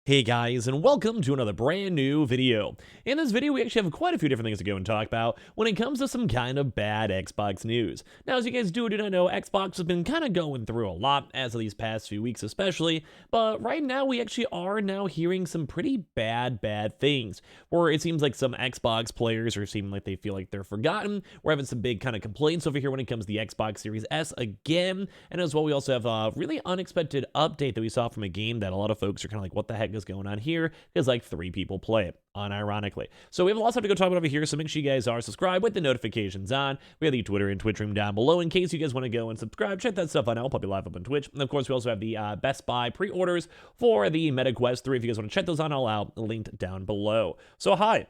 Hey guys, and welcome to another brand new video. In this video, we actually have quite a few different things to go and talk about when it comes to some kind of bad Xbox news. Now, as you guys do or do not know, Xbox has been kind of going through a lot as of these past few weeks especially, but right now we actually are now hearing some pretty bad things, where it seems like some Xbox players are seeming like they feel like they're forgotten. We're having some big kind of complaints over here when it comes to the Xbox Series S again, and as well we also have a really unexpected update that we saw from a game that a lot of folks are kind of like, what the heck is going on here, because like 3 people play it, unironically. So we have a lot of stuff to go talk about over here, so make sure you guys are subscribed with the notifications on. We have the Twitter and Twitch room down below in case you guys want to go and subscribe. Check that stuff out. I'll probably live up on Twitch. And of course, we also have the Best Buy pre-orders for the MetaQuest 3. If you guys want to check those out, linked down below. So hi.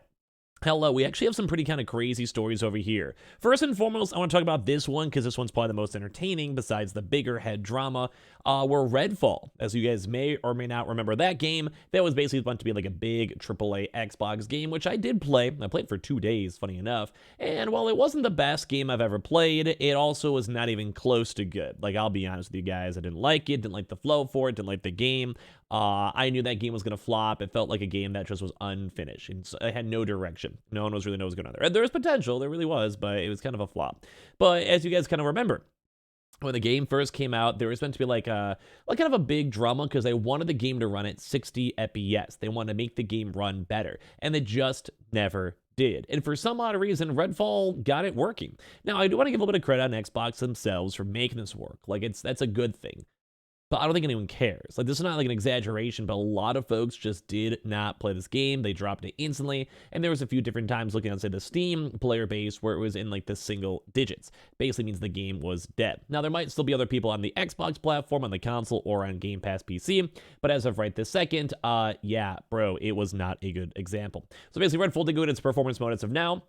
Hello, we actually have some pretty kind of crazy stories over here. First and foremost, I want to talk about this one because this one's probably the most entertaining besides the bigger head drama, where Redfall, as you guys may or may not remember that game, that was basically meant to be like a big AAA Xbox game, which I did play. I played for 2 days, funny enough, and while it wasn't the best game I've ever played, it also was not even close to good. Like, I'll be honest with you guys, I didn't like it, didn't like the flow for it, didn't like the game. I knew that game was going to flop. It felt like a game that just was unfinished, and so it had no direction. No one was really knows what's going on there. And there was potential, there really was, but it was kind of a flop. But as you guys kind of remember, when the game first came out, there was meant to be like kind of a big drama because they wanted the game to run at 60 FPS. They wanted to make the game run better, and they just never did. And for some odd reason, Redfall got it working. Now, I do want to give a little bit of credit on Xbox themselves for making this work. Like, that's a good thing. But I don't think anyone cares. Like, this is not like an exaggeration, but a lot of folks just did not play this game. They dropped it instantly, and there was a few different times looking on, say, the Steam player base where it was in like the single digits. Basically means the game was dead. Now, there might still be other people on the Xbox platform, on the console, or on Game Pass PC, but as of right this second, yeah, bro, it was not a good example. So basically, Redfall did go to its performance mode as of now.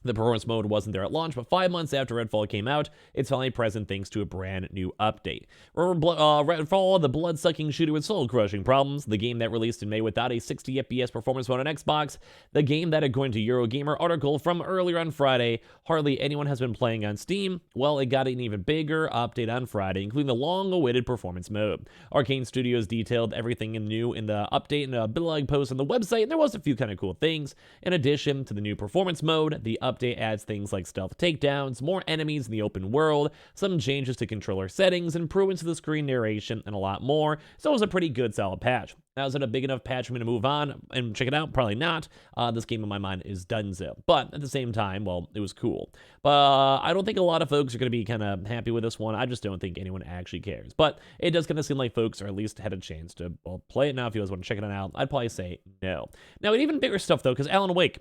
The performance mode wasn't there at launch, but 5 months after Redfall came out, it's finally present thanks to a brand new update. Redfall, the blood-sucking shooter with soul-crushing problems, the game that released in May without a 60 FPS performance mode on Xbox, the game that, according to Eurogamer article from earlier on Friday, hardly anyone has been playing on Steam. Well, it got an even bigger update on Friday, including the long-awaited performance mode. Arcane Studios detailed everything new in the update in a blog post on the website, and there was a few kind of cool things. In addition to the new performance mode, the update adds things like stealth takedowns, more enemies in the open world, some changes to controller settings, improvements to the screen narration, and a lot more. So it was a pretty good, solid patch. Now, is it a big enough patch for me to move on and check it out? Probably not. This game in my mind is donezo. But at the same time, well, it was cool. But I don't think a lot of folks are going to be kind of happy with this one. I just don't think anyone actually cares. But it does kind of seem like folks are at least had a chance to, well, play it now. If you guys want to check it out, I'd probably say no. Now, even bigger stuff, though, because Alan Wake,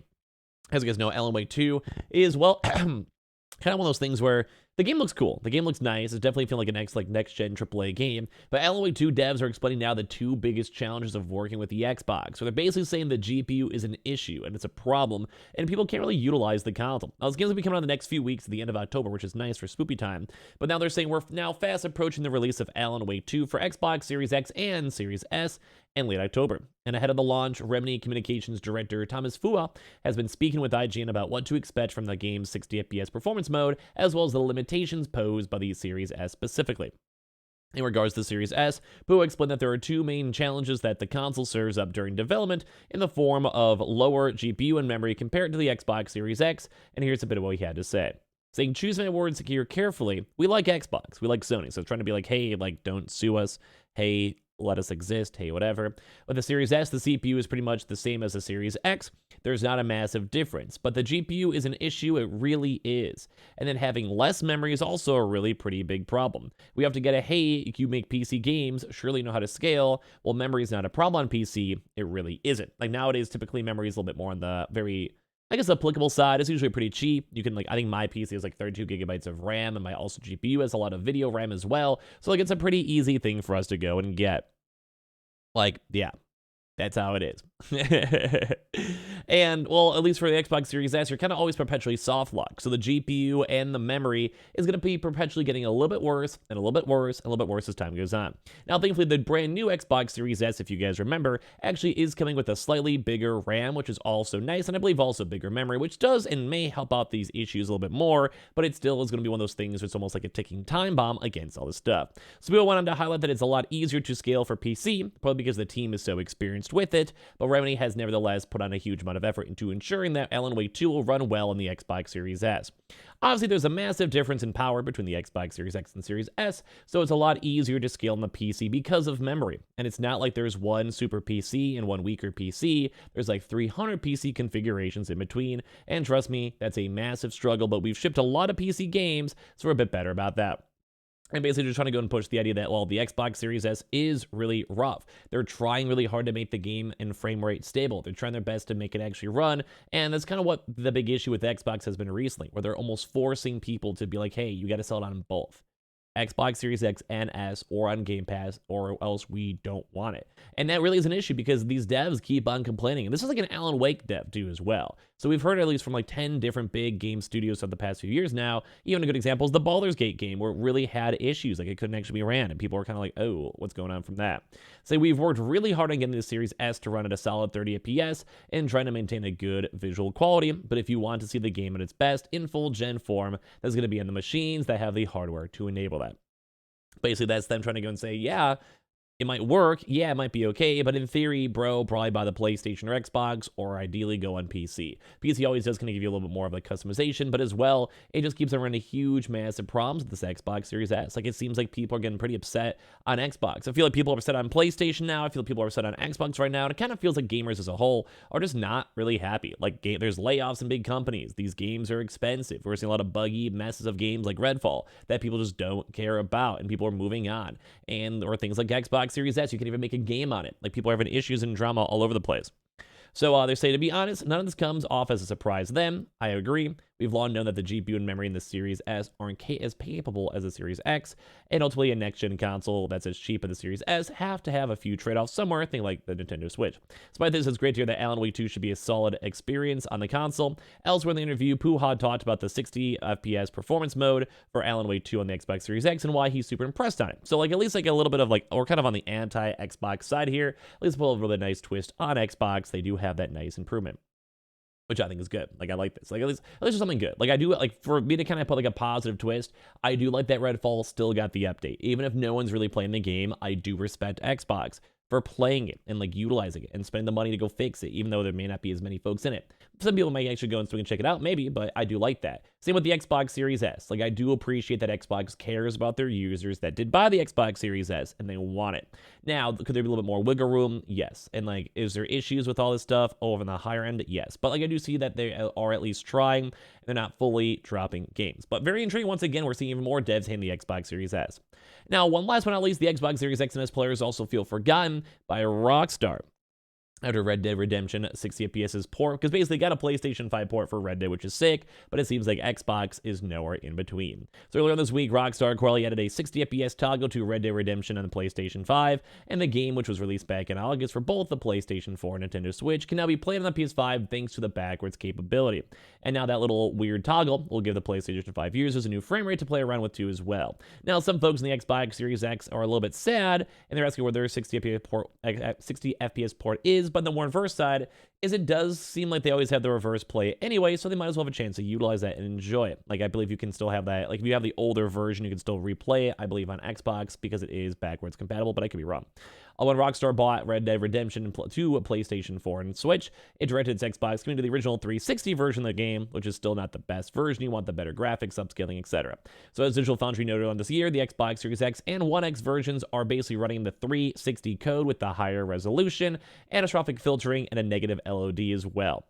as you guys know, Alan Wake 2 is, well, kind of one of those things where the game looks cool. The game looks nice. It's definitely feeling like a next-gen AAA game. But Alan Wake 2 devs are explaining now the 2 biggest challenges of working with the Xbox. So they're basically saying the GPU is an issue, and it's a problem, and people can't really utilize the console. Now, this game's going to be coming out in the next few weeks at the end of October, which is nice for spoopy time. But now they're saying we're now fast approaching the release of Alan Wake 2 for Xbox Series X and Series S in late October. And ahead of the launch, Remedy Communications director Thomas Fua has been speaking with IGN about what to expect from the game's 60 FPS performance mode, as well as the limitations posed by the Series S specifically. In regards to the Series S, Fua explained that there are 2 main challenges that the console serves up during development in the form of lower GPU and memory compared to the Xbox Series X, and here's a bit of what he had to say. Saying, choose my words here carefully. We like Xbox. We like Sony. So it's trying to be like, hey, like, don't sue us. Hey, let us exist. Hey, whatever. With the Series S, the CPU is pretty much the same as the Series X. There's not a massive difference. But the GPU is an issue. It really is. And then having less memory is also a really pretty big problem. We have to get a, hey, you make PC games, surely you know how to scale. Well, memory is not a problem on PC. It really isn't. Like, nowadays, typically memory is a little bit more on the very, I guess, applicable side. It's usually pretty cheap. You can, like, I think my PC has like 32 gigabytes of RAM, and my also GPU has a lot of video RAM as well. So, like, it's a pretty easy thing for us to go and get. Like, yeah, that's how it is. And, well, at least for the Xbox Series S, you're kind of always perpetually soft locked. So the GPU and the memory is going to be perpetually getting a little bit worse and a little bit worse and a little bit worse as time goes on. Now, thankfully, the brand new Xbox Series S, if you guys remember, actually is coming with a slightly bigger RAM, which is also nice, and I believe also bigger memory, which does and may help out these issues a little bit more, but it still is going to be one of those things where it's almost like a ticking time bomb against all this stuff. So we wanted to highlight that it's a lot easier to scale for PC, probably because the team is so experienced experienced with it, but Remedy has nevertheless put on a huge amount of effort into ensuring that Alan Wake 2 will run well on the Xbox Series S. Obviously, there's a massive difference in power between the Xbox Series X and Series S, so it's a lot easier to scale on the PC because of memory. And it's not like there's one super PC and one weaker PC. There's like 300 PC configurations in between, and trust me, that's a massive struggle, but we've shipped a lot of PC games, so we're a bit better about that. And basically just trying to go and push the idea that, well, the Xbox Series S is really rough. They're trying really hard to make the game and frame rate stable. They're trying their best to make it actually run, and that's kind of what the big issue with Xbox has been recently, where they're almost forcing people to be like, hey, you got to sell it on both Xbox Series X and S or on Game Pass, or else we don't want it. And that really is an issue because these devs keep on complaining. And this is like an Alan Wake dev too as well. So we've heard at least from like 10 different big game studios of the past few years now. Even a good example is the Baldur's Gate game, where it really had issues, like it couldn't actually be ran, and people were kind of like, oh, what's going on from that? So we've worked really hard on getting the Series S to run at a solid 30 FPS and trying to maintain a good visual quality. But if you want to see the game at its best in full gen form, that's going to be on the machines that have the hardware to enable that. Basically, that's them trying to go and say, yeah, it might work, yeah, it might be okay, but in theory, bro, probably buy the PlayStation or Xbox, or ideally go on PC. PC always does kind of give you a little bit more of like customization, but as well, it just keeps on running huge, massive problems with this Xbox Series S. Like, it seems like people are getting pretty upset on Xbox. I feel like people are upset on PlayStation now. I feel like people are upset on Xbox right now, and it kind of feels like gamers as a whole are just not really happy. Like, there's layoffs in big companies. These games are expensive. We're seeing a lot of buggy messes of games like Redfall that people just don't care about, and people are moving on. Or things like Xbox Series S, you can even make a game on it. Like, people are having issues and drama all over the place. So they say, to be honest, none of this comes off as a surprise to them. I agree. We've long known that the GPU and memory in the Series S aren't as capable as the Series X, and ultimately a next-gen console that's as cheap as the Series S have to have a few trade-offs somewhere, think like the Nintendo Switch. Despite this, it's great to hear that Alan Wake 2 should be a solid experience on the console. Elsewhere in the interview, Puha talked about the 60 FPS performance mode for Alan Wake 2 on the Xbox Series X and why he's super impressed on it. So, like, at least like a little bit of like, we're kind of on the anti-Xbox side here. At least pull a really nice twist on Xbox. They do have that nice improvement, which I think is good. Like, I like this. Like, at least there's something good. Like, I do, like, for me to kind of put like a positive twist, I do like that Redfall still got the update. Even if no one's really playing the game, I do respect Xbox for playing it and like utilizing it and spending the money to go fix it, even though there may not be as many folks in it. Some people might actually go and swing and check it out, maybe, but I do like that. Same with the Xbox Series S. Like, I do appreciate that Xbox cares about their users that did buy the Xbox Series S and they want it. Now, could there be a little bit more wiggle room? Yes. And like, is there issues with all this stuff over on the higher end? Yes. But like, I do see that they are at least trying. They're not fully dropping games. But very intriguing, once again, we're seeing even more devs hitting the Xbox Series S. Now, one last but not least, the Xbox Series X and S players also feel forgotten by Rockstar after Red Dead Redemption 60 FPS's port, because basically got a PlayStation 5 port for Red Dead, which is sick, but it seems like Xbox is nowhere in between. So earlier this week, Rockstar quietly added a 60 FPS toggle to Red Dead Redemption on the PlayStation 5, and the game, which was released back in August for both the PlayStation 4 and Nintendo Switch, can now be played on the PS5 thanks to the backwards capability. And now that little weird toggle will give the PlayStation 5 users a new frame rate to play around with too as well. Now, some folks in the Xbox Series X are a little bit sad, and they're asking where their 60 FPS port is, but the more inverse side is it does seem like they always have the reverse play anyway, so they might as well have a chance to utilize that and enjoy it. Like, I believe you can still have that. Like, if you have the older version, you can still replay it, I believe, on Xbox because it is backwards compatible, but I could be wrong. When Rockstar bought Red Dead Redemption to PlayStation 4 and Switch, it directed its Xbox community to the original 360 version of the game, which is still not the best version. You want the better graphics, upscaling, etc. So as Digital Foundry noted on this year, the Xbox Series X and One X versions are basically running the 360 code with the higher resolution, anisotropic filtering, and a negative LOD as well.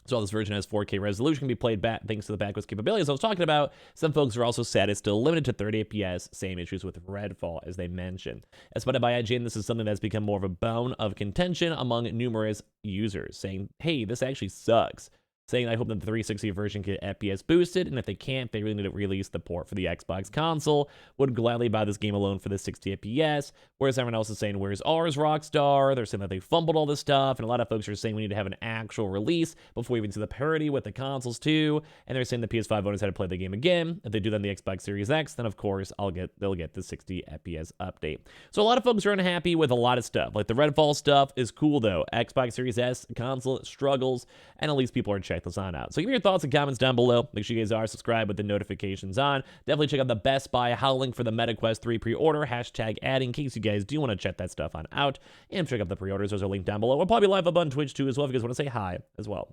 So this version has 4K resolution, can be played back thanks to the backwards capabilities I was talking about. Some folks are also sad it's still limited to 30 FPS, same issues with Redfall as they mentioned. As spotted by IGN, this is something that's become more of a bone of contention among numerous users, saying, hey, this actually sucks. Saying, I hope that the 360 version can get FPS boosted, and if they can't, they really need to release the port for the Xbox console. Would gladly buy this game alone for the 60 FPS, whereas everyone else is saying, where's ours, Rockstar? They're saying that they fumbled all this stuff, and a lot of folks are saying we need to have an actual release before we even see the parity with the consoles too, and they're saying the PS5 owners had to play the game again. If they do that on the Xbox Series X, then of course they'll get the 60 FPS update. So a lot of folks are unhappy with a lot of stuff. Like the Redfall stuff is cool though. Xbox Series S console struggles, and at least people are checked check those on out. So give me your thoughts and comments down below. Make sure you guys are subscribed with the notifications on. Definitely check out the Best Buy howling for the MetaQuest 3 pre-order, hashtag adding, in case you guys do want to check that stuff on out. And check out the pre-orders. Those are linked down below. We'll probably be live up on Twitch too as well if you guys want to say hi as well.